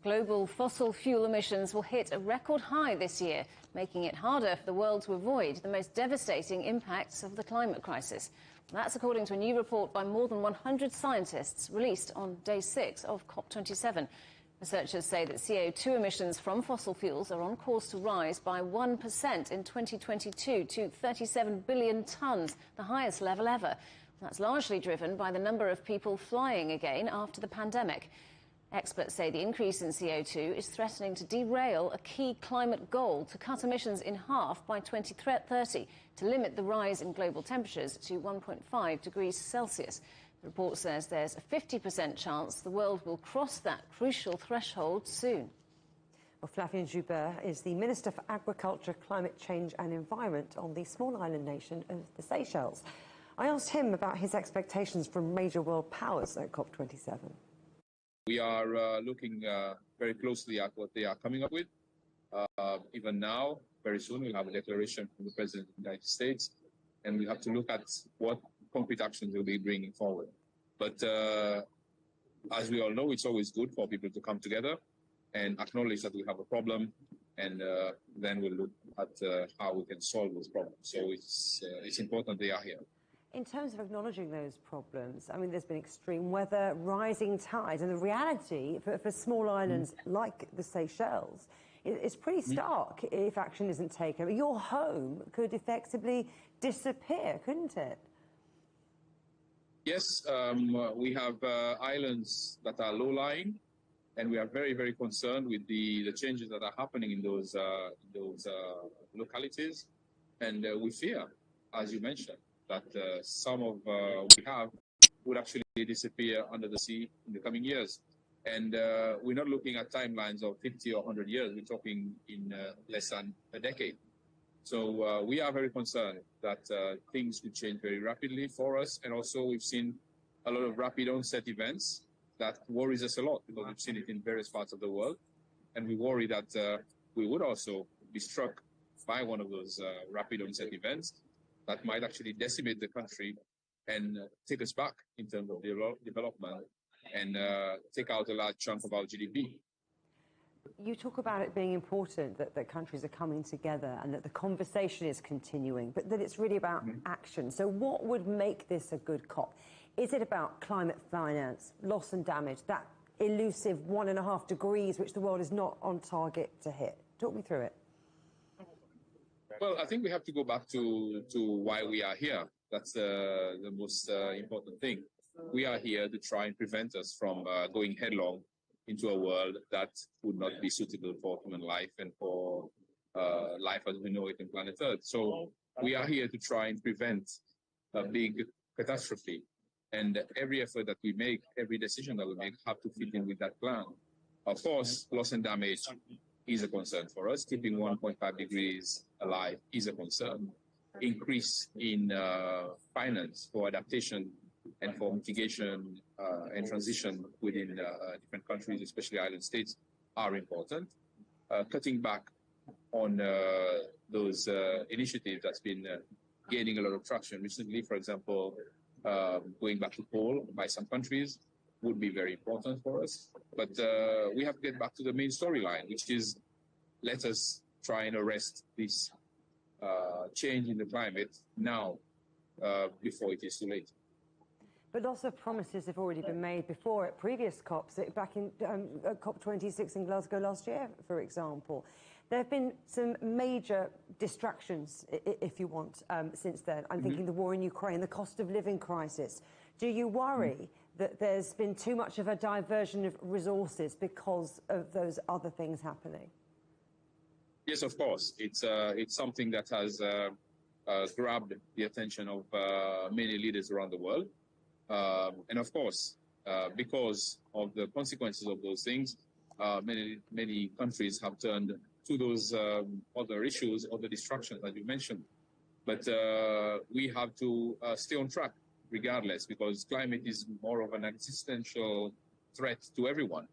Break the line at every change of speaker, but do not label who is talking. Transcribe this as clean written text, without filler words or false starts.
Global fossil fuel emissions will hit a record high this year, making it harder for the world to avoid the most devastating impacts of the climate crisis. That's according to a new report by more than 100 scientists released on day 6 of COP27. Researchers say that CO2 emissions from fossil fuels are on course to rise by 1% in 2022 to 37 billion tonnes, the highest level ever. That's largely driven by the number of people flying again after the pandemic. Experts say the increase in CO2 is threatening to derail a key climate goal to cut emissions in half by 2030 to limit the rise in global temperatures to 1.5 degrees Celsius. The report says there's a 50% chance the world will cross that crucial threshold soon.
Well, Flavien Joubert is the Minister for Agriculture, Climate Change and Environment on the small island nation of the Seychelles. I asked him about his expectations from major world powers at COP27.
We are looking very closely at what they are coming up with. Even now, very soon, we'll have a declaration from the President of the United States, and we have to look at what concrete actions they'll be bringing forward. But as we all know, it's always good for people to come together and acknowledge that we have a problem, and then we'll look at how we can solve those problems. So it's important they are here.
In terms of acknowledging those problems, I mean, there's been extreme weather, rising tides, and the reality for small islands like the Seychelles is pretty stark if action isn't taken. Your home could effectively disappear, couldn't it?
Yes, we have islands that are low-lying, and we are very, very concerned with the changes that are happening in those localities. And we fear, as you mentioned, that some of we have would actually disappear under the sea in the coming years. And we're not looking at timelines of 50 or 100 years. We're talking in less than a decade. So we are very concerned that things could change very rapidly for us. And also we've seen a lot of rapid onset events that worries us a lot because we've seen it in various parts of the world. And we worry that we would also be struck by one of those rapid onset events that might actually decimate the country and take us back in terms of development and take out a large chunk of our GDP.
You talk about it being important that countries are coming together and that the conversation is continuing, but that it's really about action. So what would make this a good COP? Is it about climate finance, loss and damage, that elusive 1.5 degrees which the world is not on target to hit? Talk me through it.
Well, I think we have to go back to why we are here. That's the most important thing. We are here to try and prevent us from going headlong into a world that would not be suitable for human life and for life as we know it in planet Earth. So we are here to try and prevent a big catastrophe. And every effort that we make, every decision that we make, have to fit in with that plan. Of course, loss and damage is a concern for us. Keeping 1.5 degrees alive is a concern. Increase in finance for adaptation and for mitigation and transition within different countries, especially island states, are important. Cutting back on those initiatives that's been gaining a lot of traction recently, for example, going back to coal by some countries, would be very important for us. But we have to get back to the main storyline, which is let us try and arrest this change in the climate now before it is too late.
But lots of promises have already been made before at previous COPs, back in COP26 in Glasgow last year, for example. There have been some major distractions, if you want, since then. I'm thinking the war in Ukraine, the cost of living crisis. Do you worry that there's been too much of a diversion of resources because of those other things happening?
Yes, of course. It's something that has grabbed the attention of many leaders around the world. And of course, because of the consequences of those things, many countries have turned to those other issues, other distractions that you mentioned. But we have to stay on track regardless, because climate is more of an existential threat to everyone.